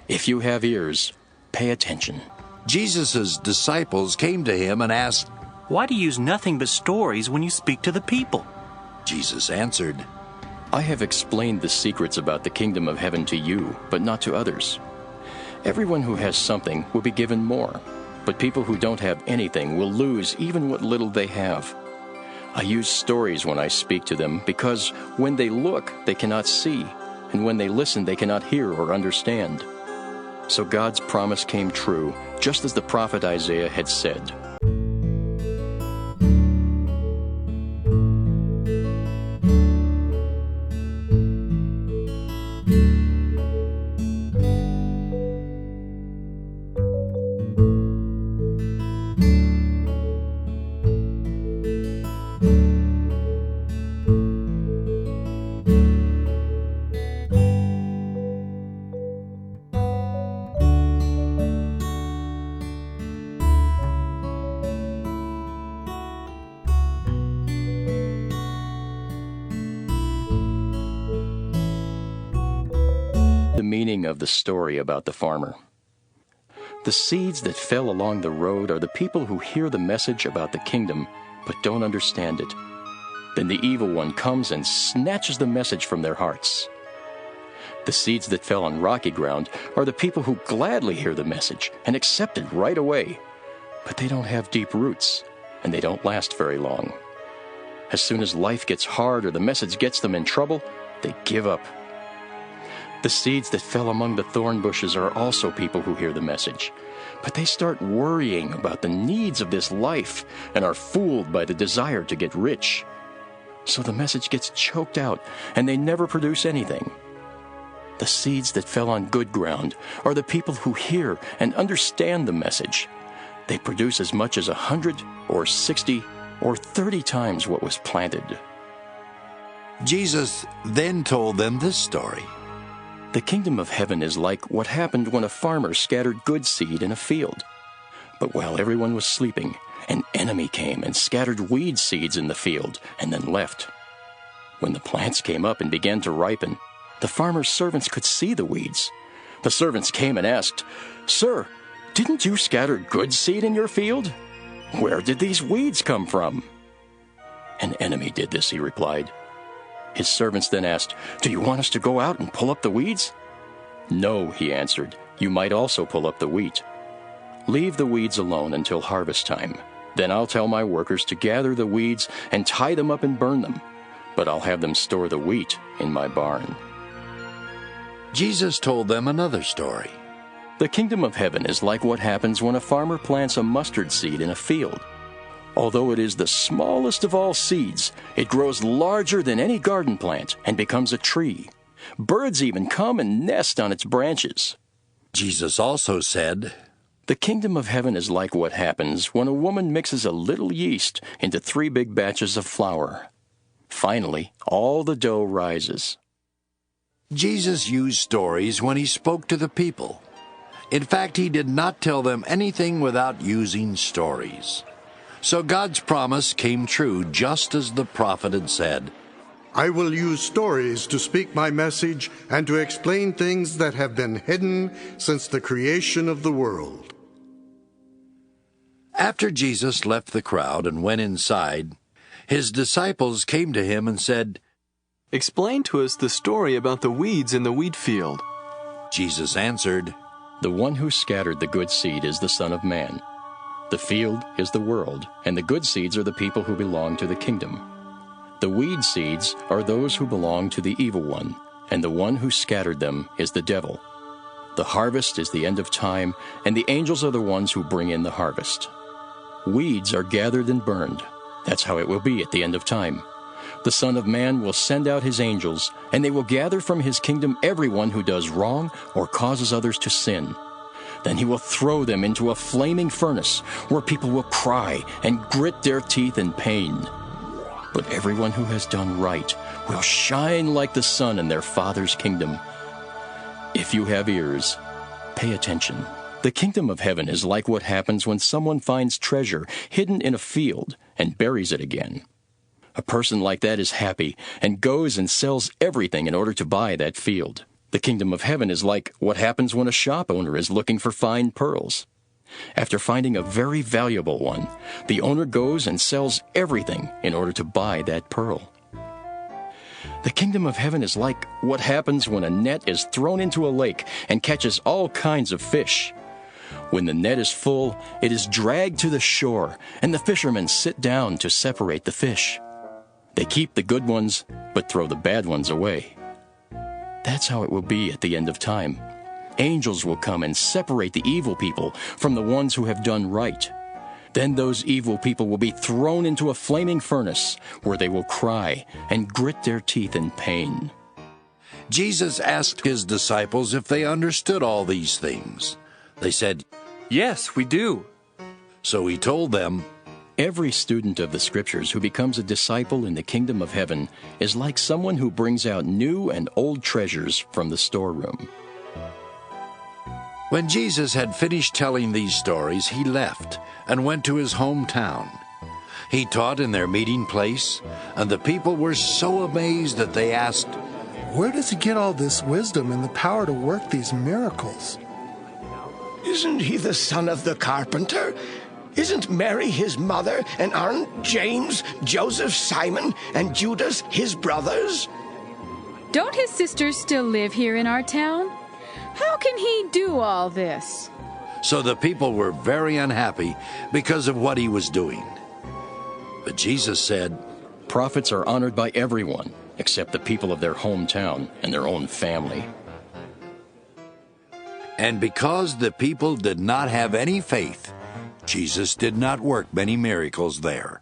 If you have ears, pay attention. Jesus' disciples came to him and asked, "Why do you use nothing but stories when you speak to the people?" Jesus answered, I have explained the secrets about the kingdom of heaven to you, but not to others. Everyone who has something will be given more, but people who don't have anything will lose even what little they have. I use stories when I speak to them because when they look, they cannot see, and when they listen, they cannot hear or understand. So God's promise came true, just as the prophet Isaiah had said. The meaning of the story about the farmer. The seeds that fell along the road are the people who hear the message about the kingdom but don't understand it. Then the evil one comes and snatches the message from their hearts. The seeds that fell on rocky ground are the people who gladly hear the message and accept it right away, but they don't have deep roots and they don't last very long. As soon as life gets hard or the message gets them in trouble, they give up. The seeds that fell among the thorn bushes are also people who hear the message, but they start worrying about the needs of this life and are fooled by the desire to get rich. So the message gets choked out and they never produce anything. The seeds that fell on good ground are the people who hear and understand the message. They produce as much as 100 or 60 or 30 times what was planted. Jesus then told them this story. The kingdom of heaven is like what happened when a farmer scattered good seed in a field. But while everyone was sleeping, an enemy came and scattered weed seeds in the field and then left. When the plants came up and began to ripen, the farmer's servants could see the weeds. The servants came and asked, "Sir, didn't you scatter good seed in your field? Where did these weeds come from?" "An enemy did this," he replied. His servants then asked, "Do you want us to go out and pull up the weeds?" "No," he answered, "you might also pull up the wheat. Leave the weeds alone until harvest time. Then I'll tell my workers to gather the weeds and tie them up and burn them, but I'll have them store the wheat in my barn." Jesus told them another story. The kingdom of heaven is like what happens when a farmer plants a mustard seed in a field. Although it is the smallest of all seeds, it grows larger than any garden plant and becomes a tree. Birds even come and nest on its branches. Jesus also said, The kingdom of heaven is like what happens when a woman mixes a little yeast into 3 big batches of flour. Finally, all the dough rises. Jesus used stories when he spoke to the people. In fact, he did not tell them anything without using stories. So God's promise came true just as the prophet had said. I will use stories to speak my message and to explain things that have been hidden since the creation of the world. After Jesus left the crowd and went inside, his disciples came to him and said, "Explain to us the story about the weeds in the wheat field." Jesus answered, The one who scattered the good seed is the Son of Man. The field is the world, and the good seeds are the people who belong to the kingdom. The weed seeds are those who belong to the evil one, and the one who scattered them is the devil. The harvest is the end of time, and the angels are the ones who bring in the harvest. Weeds are gathered and burned. That's how it will be at the end of time. The Son of Man will send out his angels, and they will gather from his kingdom everyone who does wrong or causes others to sin. Then he will throw them into a flaming furnace, where people will cry and grit their teeth in pain. But everyone who has done right will shine like the sun in their Father's kingdom. If you have ears, pay attention. The kingdom of heaven is like what happens when someone finds treasure hidden in a field and buries it again. A person like that is happy and goes and sells everything in order to buy that field. The kingdom of heaven is like what happens when a shop owner is looking for fine pearls. After finding a very valuable one, the owner goes and sells everything in order to buy that pearl. The kingdom of heaven is like what happens when a net is thrown into a lake and catches all kinds of fish. When the net is full, it is dragged to the shore, and the fishermen sit down to separate the fish. They keep the good ones, but throw the bad ones away. That's how it will be at the end of time. Angels will come and separate the evil people from the ones who have done right. Then those evil people will be thrown into a flaming furnace, where they will cry and grit their teeth in pain. Jesus asked his disciples if they understood all these things. They said, Yes, we do. so he told them, Every student of the Scriptures who becomes a disciple in the kingdom of heaven is like someone who brings out new and old treasures from the storeroom. When Jesus had finished telling these stories, he left and went to his hometown. He taught in their meeting place, and the people were so amazed that they asked, Where does he get all this wisdom and the power to work these miracles? Isn't he the son of the carpenter? Isn't Mary his mother, and aren't James, Joseph, Simon, and Judas his brothers? Don't his sisters still live here in our town? How can he do all this? So the people were very unhappy because of what he was doing. But Jesus said, Prophets are honored by everyone except the people of their hometown and their own family. and because the people did not have any faith, Jesus did not work many miracles there.